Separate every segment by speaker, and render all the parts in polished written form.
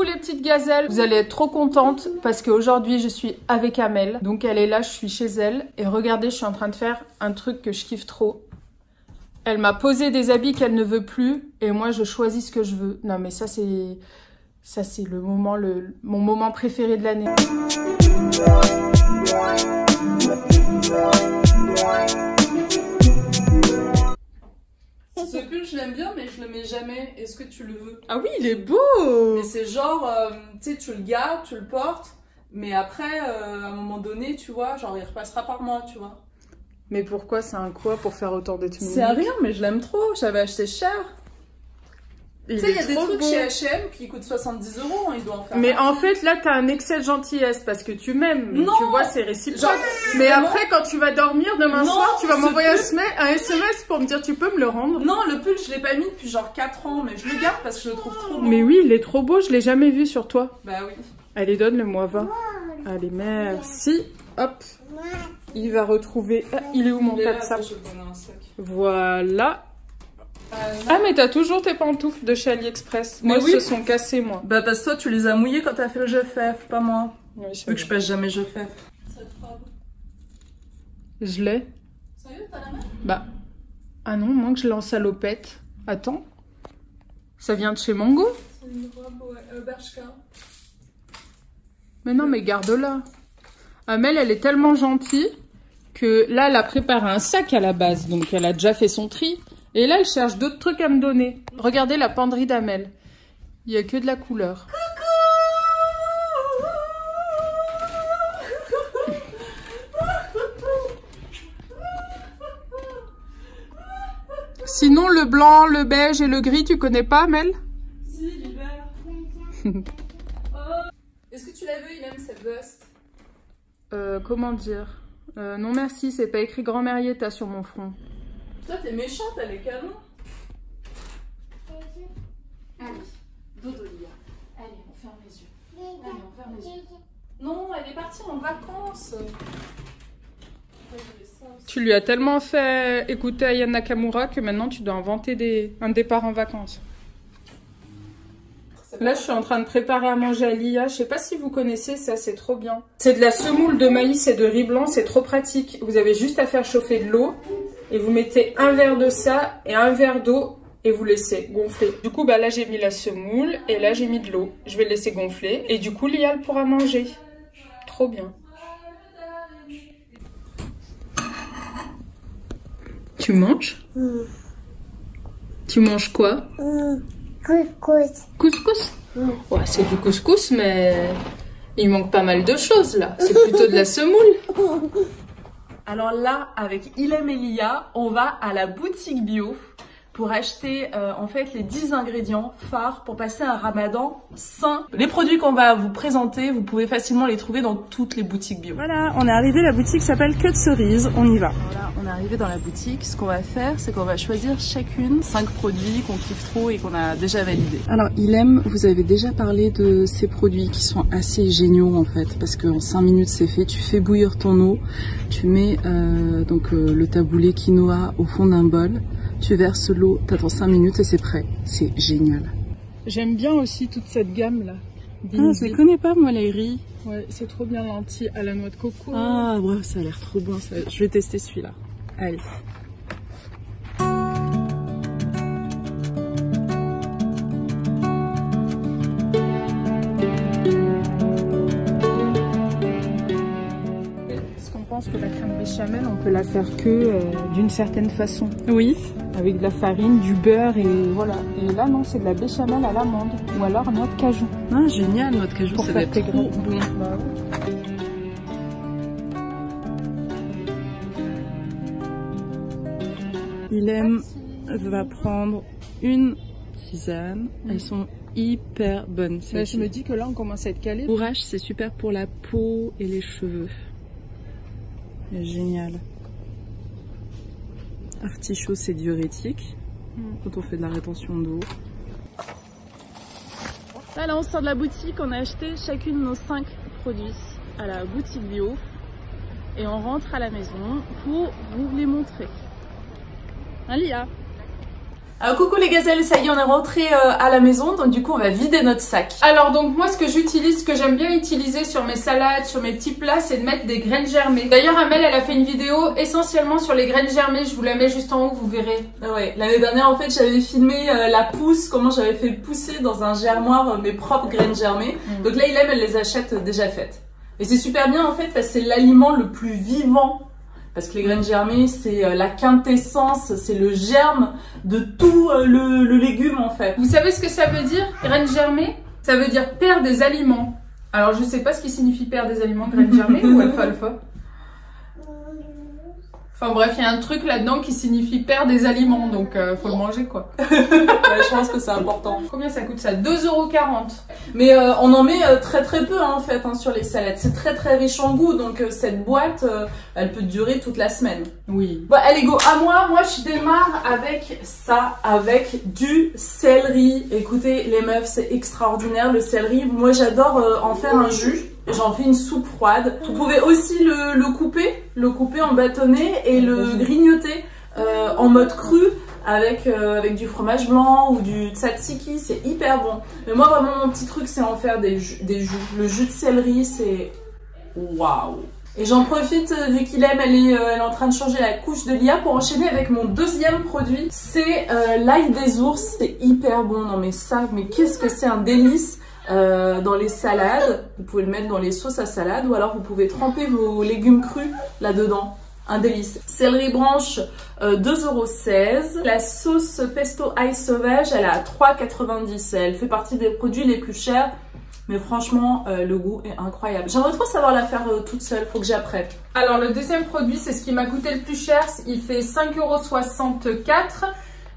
Speaker 1: Coucou les petites gazelles, vous allez être trop contentes parce qu'aujourd'hui je suis avec Amel. Donc elle est là, je suis chez elle. Et regardez, je suis en train de faire un truc que je kiffe trop. Elle m'a posé des habits qu'elle ne veut plus et moi je choisis ce que je veux. Non mais ça c'est le moment, mon moment préféré de l'année.
Speaker 2: Ce pull, je l'aime bien, mais je le mets jamais. Est-ce que tu le veux?
Speaker 1: Ah oui, il est beau!
Speaker 2: Mais c'est genre, tu sais, tu le gardes, tu le portes, mais après, à un moment donné, tu vois, genre, il repassera par moi, tu vois.
Speaker 1: Mais pourquoi c'est un quoi pour faire autant de tenues?
Speaker 2: C'est un rien, mais je l'aime trop. J'avais aché cher. Tu sais, il y a des trucs chez H&M qui coûtent 70 €, il doit en faire.
Speaker 1: Mais en fait, là, t'as un excès de gentillesse parce que tu m'aimes.
Speaker 2: Non,
Speaker 1: tu vois, c'est réciproque. Mais après, quand tu vas dormir demain soir, tu vas m'envoyer un SMS pour me dire tu peux me le rendre.
Speaker 2: Non, le pull, je l'ai pas mis depuis genre 4 ans, mais je le garde parce que je le trouve trop beau.
Speaker 1: Mais oui, il est trop beau, je l'ai jamais vu sur toi.
Speaker 2: Bah oui.
Speaker 1: Allez, donne-le-moi, va. Allez, merci. Hop. Il va retrouver... Ah, il est où mon tas de sable? Voilà. Ah mais t'as toujours tes pantoufles de chez AliExpress. Moi,
Speaker 2: oui.
Speaker 1: se sont cassées, moi.
Speaker 2: Bah parce que toi, tu les as mouillées quand t'as fait le jeu FF, pas moi.
Speaker 1: Oui,
Speaker 2: Vu que je pèse jamais jeu FF. Cette robe.
Speaker 1: Je l'ai.
Speaker 2: Sérieux, t'as la même?
Speaker 1: Bah. Ah non, moi que je l'ai en salopette. Attends. Ça vient de chez Mango?
Speaker 2: C'est une robe, ouais, Bershka.
Speaker 1: Mais non, mais garde-la. Amel, elle est tellement gentille que là, elle a préparé un sac à la base. Donc, elle a déjà fait son tri. Et là, elle cherche d'autres trucs à me donner. Regardez la penderie d'Amel. Il n'y a que de la couleur. Sinon, le blanc, le beige et le gris, tu connais pas, Amel?
Speaker 2: Si, l'hiver. Est-ce que tu la veux, il aime cette veste?
Speaker 1: Comment dire? Non merci, c'est pas écrit grand-mère Yetta sur mon front.
Speaker 2: Toi, t'es méchante, elle est canon. Allez, dodo, Lia. Allez, on ferme les yeux. Allez, on ferme les yeux. Non, elle est partie en vacances.
Speaker 1: Tu lui as tellement fait écouter Aya Nakamura que maintenant tu dois inventer un départ en vacances. Là, je suis en train de préparer à manger à Lia. Je sais pas si vous connaissez ça, c'est trop bien. C'est de la semoule de maïs et de riz blanc, c'est trop pratique. Vous avez juste à faire chauffer de l'eau et vous mettez un verre de ça et un verre d'eau et vous laissez gonfler. Du coup, bah là, j'ai mis la semoule et là, j'ai mis de l'eau. Je vais le laisser gonfler et du coup, Lia elle pourra manger. Trop bien. Tu manges? Tu manges quoi?
Speaker 3: Couscous.
Speaker 1: Couscous? Ouais, c'est du couscous, mais il manque pas mal de choses là. C'est plutôt de la semoule.
Speaker 2: Alors là, avec Ilem et Lia, on va à la boutique bio pour acheter en fait les 10 ingrédients phares pour passer un ramadan sain. Les produits qu'on va vous présenter, vous pouvez facilement les trouver dans toutes les boutiques bio. Voilà, on est arrivé, la boutique s'appelle Cut Cerise, on y va. Voilà, on est arrivé dans la boutique, ce qu'on va faire, c'est qu'on va choisir chacune 5 produits qu'on kiffe trop et qu'on a déjà validés. Alors Ilem, vous avez déjà parlé de ces produits qui sont assez géniaux en fait, parce qu'en 5 minutes c'est fait, tu fais bouillir ton eau, tu mets le taboulé quinoa au fond d'un bol, tu verses l'eau, t'attends 5 minutes et c'est prêt. C'est génial.
Speaker 1: J'aime bien aussi toute cette gamme là.
Speaker 2: Ah, je les connais pas moi les riz.
Speaker 1: Ouais, c'est trop bien lentilles à la noix de coco.
Speaker 2: Ah ouais, ça a l'air trop bon. Ça. Je vais tester celui-là. Allez.
Speaker 1: Est-ce qu'on pense que la crème béchamel, on peut la faire que d'une certaine façon?
Speaker 2: Oui.
Speaker 1: Avec de la farine, du beurre et voilà. Et là, non, c'est de la béchamel à l'amande. Ou alors noix de cajou.
Speaker 2: Ah, génial, noix de cajou,
Speaker 1: pour
Speaker 2: ça
Speaker 1: faire
Speaker 2: va être trop bon.
Speaker 1: Bah,
Speaker 2: Ilem va prendre une tisane. Elles sont hyper bonnes.
Speaker 1: Bah, je me dis que là, on commence à être calé.
Speaker 2: Bourrache, c'est super pour la peau et les cheveux. C'est génial. Artichaut, c'est diurétique quand on fait de la rétention d'eau. Là, on sort de la boutique, on a acheté chacune nos 5 produits à la boutique bio et on rentre à la maison pour vous les montrer. Hein, Lia? Coucou les gazelles, ça y est, on est rentré à la maison, donc du coup on va vider notre sac.
Speaker 1: Alors donc moi ce que j'utilise, ce que j'aime bien utiliser sur mes salades, sur mes petits plats, c'est de mettre des graines germées. D'ailleurs Amel elle a fait une vidéo essentiellement sur les graines germées, je vous la mets juste en haut, vous verrez.
Speaker 2: Ouais, l'année dernière en fait j'avais filmé la pousse, comment j'avais fait pousser dans un germoir mes propres graines germées. Donc là elle les achète déjà faites. Et c'est super bien en fait parce que c'est l'aliment le plus vivant. Parce que les graines germées, c'est la quintessence, c'est le germe de tout le légume en fait.
Speaker 1: Vous savez ce que ça veut dire, graines germées? Ça veut dire père des aliments. Alors je sais pas ce qui signifie père des aliments, graines germées ou alfalfa. Enfin bref, il y a un truc là-dedans qui signifie père des aliments, donc faut le manger quoi.
Speaker 2: Ouais, je pense que c'est important.
Speaker 1: Combien ça coûte ça? 2,40 €.
Speaker 2: Mais on en met très peu en fait sur les salades. C'est très riche en goût, donc cette boîte, elle peut durer toute la semaine.
Speaker 1: Oui.
Speaker 2: Bon, allez go, à moi je démarre avec ça, avec du céleri. Écoutez les meufs, c'est extraordinaire le céleri. Moi j'adore en faire un jus. J'en fais une soupe froide. Vous pouvez aussi le couper en bâtonnets et le grignoter en mode cru avec du fromage blanc ou du tzatziki, c'est hyper bon. Mais moi vraiment mon petit truc c'est en faire des jus. Le jus de céleri c'est waouh. Et j'en profite vu qu'Ilem elle est en train de changer la couche de Lia pour enchaîner avec mon deuxième produit. C'est l'ail des ours, c'est hyper bon. Non mais ça, mais qu'est-ce que c'est un délice. Dans les salades, vous pouvez le mettre dans les sauces à salade ou alors vous pouvez tremper vos légumes crus là-dedans. Un délice. Céleri branche 2,16 €. La sauce pesto ail sauvage, elle est à 3,90 €. Elle fait partie des produits les plus chers. Mais franchement, le goût est incroyable. J'aimerais trop savoir la faire toute seule, faut que j'apprenne.
Speaker 1: Alors le deuxième produit, c'est ce qui m'a coûté le plus cher. Il fait 5,64 €.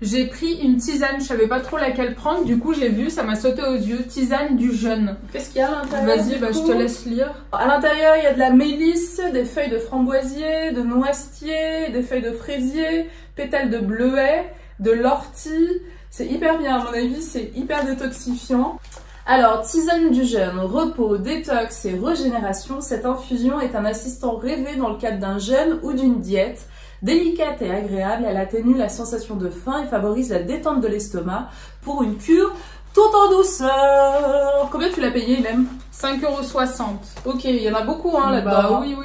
Speaker 1: J'ai pris une tisane, je savais pas trop laquelle prendre, du coup j'ai vu, ça m'a sauté aux yeux, tisane du jeûne.
Speaker 2: Qu'est-ce qu'il y a à l'intérieur?
Speaker 1: Vas-y, je te laisse lire.
Speaker 2: À l'intérieur, il y a de la mélisse, des feuilles de framboisier, de noisetier, des feuilles de fraisier, pétales de bleuet, de l'ortie. C'est hyper bien, à mon avis, c'est hyper détoxifiant. Alors, tisane du jeûne, repos, détox et régénération, cette infusion est un assistant rêvé dans le cadre d'un jeûne ou d'une diète. Délicate et agréable, elle atténue la sensation de faim et favorise la détente de l'estomac pour une cure tout en douceur. Combien tu l'as payé, Ilem?
Speaker 1: 5,60 €.
Speaker 2: Ok, il y en a beaucoup là-dedans.
Speaker 1: Bah oui,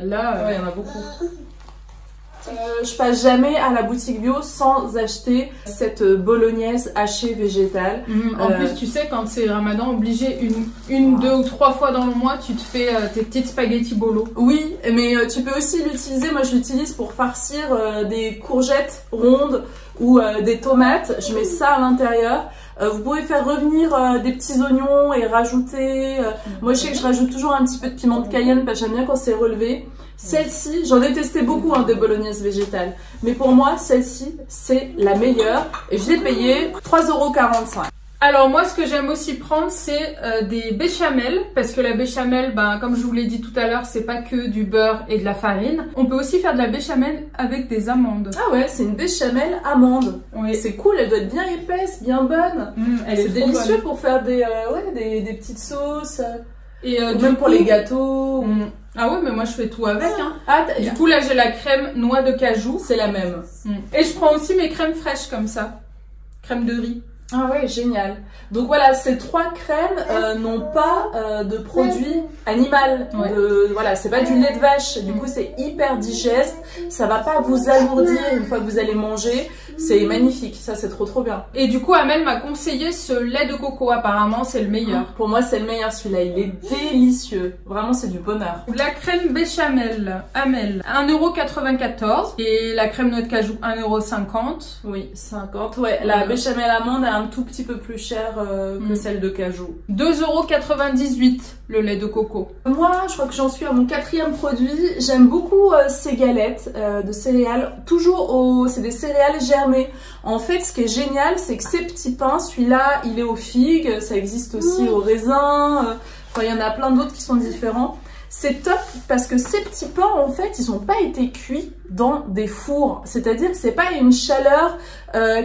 Speaker 1: là,
Speaker 2: ouais, il y en a beaucoup. Je passe jamais à la boutique bio sans acheter cette bolognaise hachée végétale.
Speaker 1: En plus, tu sais, quand c'est Ramadan, obligé une, 2 ou 3 fois dans le mois, tu te fais tes petites spaghettis bolo.
Speaker 2: Oui, mais tu peux aussi l'utiliser. Moi, je l'utilise pour farcir des courgettes rondes ou des tomates. Je mets ça à l'intérieur. Vous pouvez faire revenir des petits oignons et rajouter... moi, je sais que je rajoute toujours un petit peu de piment de Cayenne parce que j'aime bien quand c'est relevé. Celle-ci, j'en ai testé beaucoup des bolognaises végétales. Mais pour moi, celle-ci, c'est la meilleure. Et je l'ai payée 3,45 €.
Speaker 1: Alors moi, ce que j'aime aussi prendre, c'est des béchamels. Parce que la béchamel, comme je vous l'ai dit tout à l'heure, c'est pas que du beurre et de la farine. On peut aussi faire de la béchamel avec des amandes.
Speaker 2: Ah ouais, c'est une béchamel amande.
Speaker 1: Oui.
Speaker 2: C'est cool, elle doit être bien épaisse, bien bonne.
Speaker 1: Elle est
Speaker 2: délicieux
Speaker 1: bonne.
Speaker 2: pour faire des petites sauces.
Speaker 1: Et
Speaker 2: même pour les gâteaux.
Speaker 1: Ah ouais, mais moi je fais tout avec.
Speaker 2: Du
Speaker 1: coup là j'ai la crème noix de cajou.
Speaker 2: C'est la même.
Speaker 1: Et je prends aussi mes crèmes fraîches comme ça. Crème de riz.
Speaker 2: Ah ouais, génial. Donc voilà, ces 3 crèmes n'ont pas de produit animal.
Speaker 1: Ouais.
Speaker 2: Voilà, c'est pas du lait de vache. Du coup, c'est hyper digeste. Ça va pas vous alourdir une fois que vous allez manger. C'est magnifique. Ça, c'est trop bien.
Speaker 1: Et du coup, Amel m'a conseillé ce lait de coco. Apparemment, c'est le meilleur.
Speaker 2: Pour moi, c'est le meilleur celui-là. Il est délicieux. Vraiment, c'est du bonheur.
Speaker 1: La crème béchamel, Amel, 1,94 €. Et la crème noix de cajou, 1,50 €.
Speaker 2: Oui, 50. Ouais, la béchamel amande est un tout petit peu plus chère que celle de cajou.
Speaker 1: 2,98 € le lait de coco.
Speaker 2: Moi, je crois que j'en suis à mon 4e produit. J'aime beaucoup ces galettes de céréales. C'est des céréales germées. En fait, ce qui est génial, c'est que ces petits pains, celui-là, il est aux figues. Ça existe aussi aux raisins. Enfin, il y en a plein d'autres qui sont différents. C'est top parce que ces petits pains, en fait, ils n'ont pas été cuits dans des fours. C'est-à-dire que c'est pas une chaleur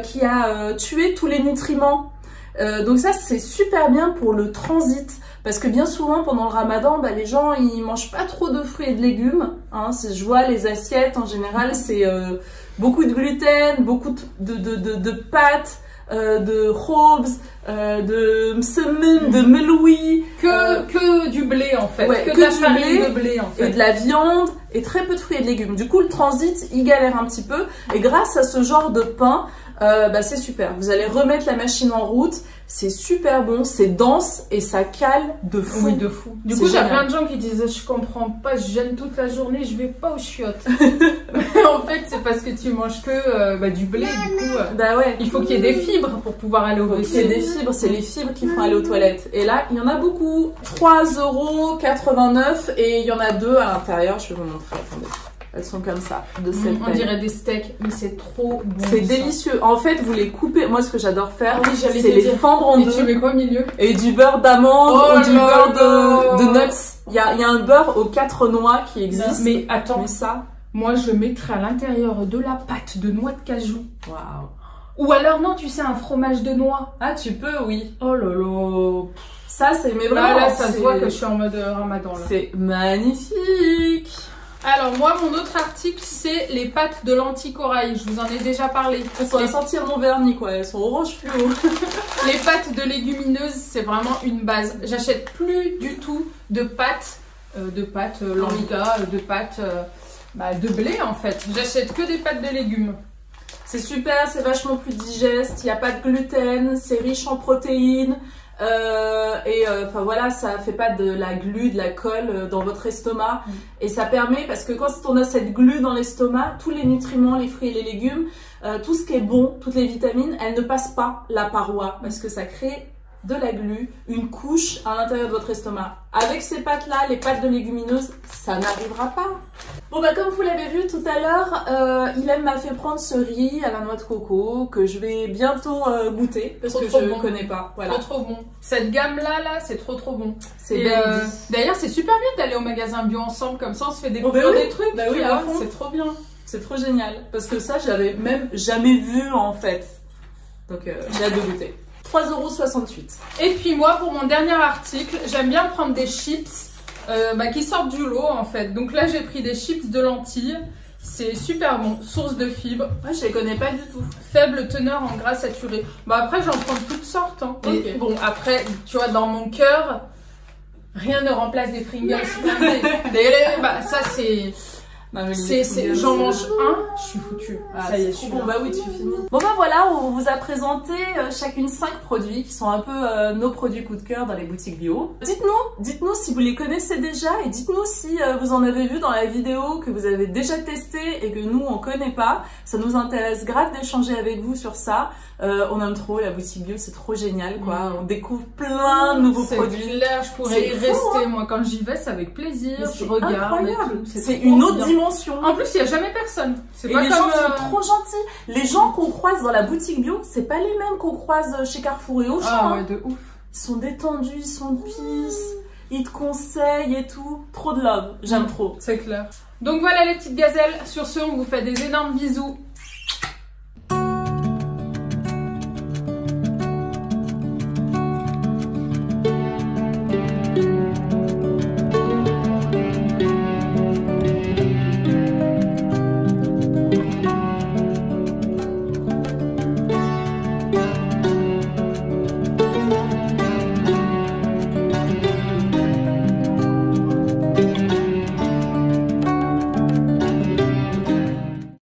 Speaker 2: qui a tué tous les nutriments. Donc ça, c'est super bien pour le transit. parce que bien souvent pendant le ramadan, bah, les gens ils mangent pas trop de fruits et de légumes, hein. Je vois les assiettes en général, c'est beaucoup de gluten, beaucoup de pâtes, de khobz, de msemen, de meloui,
Speaker 1: que du blé en fait,
Speaker 2: ouais,
Speaker 1: que de la farine de blé en fait,
Speaker 2: et de la viande et très peu de fruits et de légumes. Du coup le transit il galère un petit peu, et grâce à ce genre de pain, bah, c'est super. Vous allez remettre la machine en route, c'est super bon, c'est dense et ça cale de fou.
Speaker 1: Oui, de fou. Du coup, il y a plein de gens qui disent je comprends pas, je jeûne toute la journée, je vais pas aux chiottes. En fait, c'est parce que tu manges que du blé, du coup.
Speaker 2: Bah ouais.
Speaker 1: Il faut qu'il y ait des fibres pour pouvoir aller au WC.
Speaker 2: Il y a des fibres, c'est les fibres qui font aller aux toilettes. Et là, il y en a beaucoup. 3,89 € et il y en a 2 à l'intérieur. Je vais vous montrer. Attendez. Elles sont comme ça, de cette
Speaker 1: On dirait des steaks, mais c'est trop bon.
Speaker 2: C'est délicieux. En fait, vous les coupez. Moi, ce que j'adore faire, c'est les fendre en deux.
Speaker 1: Et tu mets quoi au milieu?
Speaker 2: Et du beurre d'amande ou du beurre de nuts. Il y a un beurre aux 4 noix qui existe.
Speaker 1: Mais attends, ça, moi, je mettrais à l'intérieur de la pâte de noix de cajou.
Speaker 2: Waouh.
Speaker 1: Ou alors, non, tu sais, un fromage de noix.
Speaker 2: Ah, tu peux, oui.
Speaker 1: Oh là là.
Speaker 2: Ça, c'est mais vraiment.
Speaker 1: Là, ça se voit que je suis en mode ramadan, là.
Speaker 2: C'est magnifique.
Speaker 1: Alors moi, mon autre article, c'est les pâtes de lentilles corail. Je vous en ai déjà parlé.
Speaker 2: Elles sont à sentir mon vernis, quoi. Elles sont orange fluo.
Speaker 1: Les pâtes de légumineuses, c'est vraiment une base. J'achète plus du tout de pâtes lambda, de pâtes de blé en fait. J'achète que des pâtes de légumes.
Speaker 2: C'est super, c'est vachement plus digeste. Il n'y a pas de gluten, c'est riche en protéines. Enfin voilà, ça fait pas de la glu, de la colle dans votre estomac, et ça permet, parce que quand on a cette glu dans l'estomac, tous les nutriments, les fruits et les légumes, tout ce qui est bon, toutes les vitamines, elles ne passent pas la paroi, parce que ça crée de la glu, une couche à l'intérieur de votre estomac. Avec ces pâtes-là, les pâtes de légumineuses, ça n'arrivera pas. Bon bah comme vous l'avez vu tout à l'heure, Ilem m'a fait prendre ce riz à la noix de coco que je vais bientôt goûter parce que je ne connais pas. Voilà.
Speaker 1: Trop bon. Cette gamme-là, c'est trop bon.
Speaker 2: C'est
Speaker 1: d'ailleurs, c'est super bien d'aller au magasin bio ensemble, comme ça on se fait découvrir des trucs.
Speaker 2: Bah oui, c'est trop bien. C'est trop génial. Parce que ça, je l'avais même jamais vu en fait. Donc j'ai hâte de goûter. 3,68 €.
Speaker 1: Et puis moi, pour mon dernier article, j'aime bien prendre des chips qui sortent du lot en fait. Donc là, j'ai pris des chips de lentilles. C'est super bon, source de fibres.
Speaker 2: Moi, je les connais pas du tout.
Speaker 1: Faible teneur en gras saturé. Bah après, j'en prends toutes sortes. Hein.
Speaker 2: Okay.
Speaker 1: Et bon, après, tu vois, dans mon cœur, rien ne remplace des Pringles. Ça c'est... J'en mange un, je suis foutue.
Speaker 2: Ah, ça y est, je suis bon. Bah oui, tu finis. Bon bah voilà, on vous a présenté chacune 5 produits qui sont un peu nos produits coup de cœur dans les boutiques bio. Dites-nous si vous les connaissez déjà, et dites-nous si vous en avez vu dans la vidéo, que vous avez déjà testé et que nous on connaît pas. Ça nous intéresse grave d'échanger avec vous sur ça. On aime trop la boutique bio, c'est trop génial quoi. On découvre plein de nouveaux produits.
Speaker 1: C'est clair, je pourrais y rester. Moi quand j'y vais, c'est avec plaisir. Je regarde.
Speaker 2: C'est une autre dimension.
Speaker 1: En plus, il n'y a jamais personne.
Speaker 2: Et les gens sont trop gentils. Les gens qu'on croise dans la boutique bio, c'est pas les mêmes qu'on croise chez Carrefour et Auchan.
Speaker 1: Ah ouais, de ouf.
Speaker 2: Ils sont détendus, ils sont de peace, ils te conseillent et tout. Trop de love, j'aime trop.
Speaker 1: C'est clair. Donc voilà les petites gazelles. Sur ce, on vous fait des énormes bisous.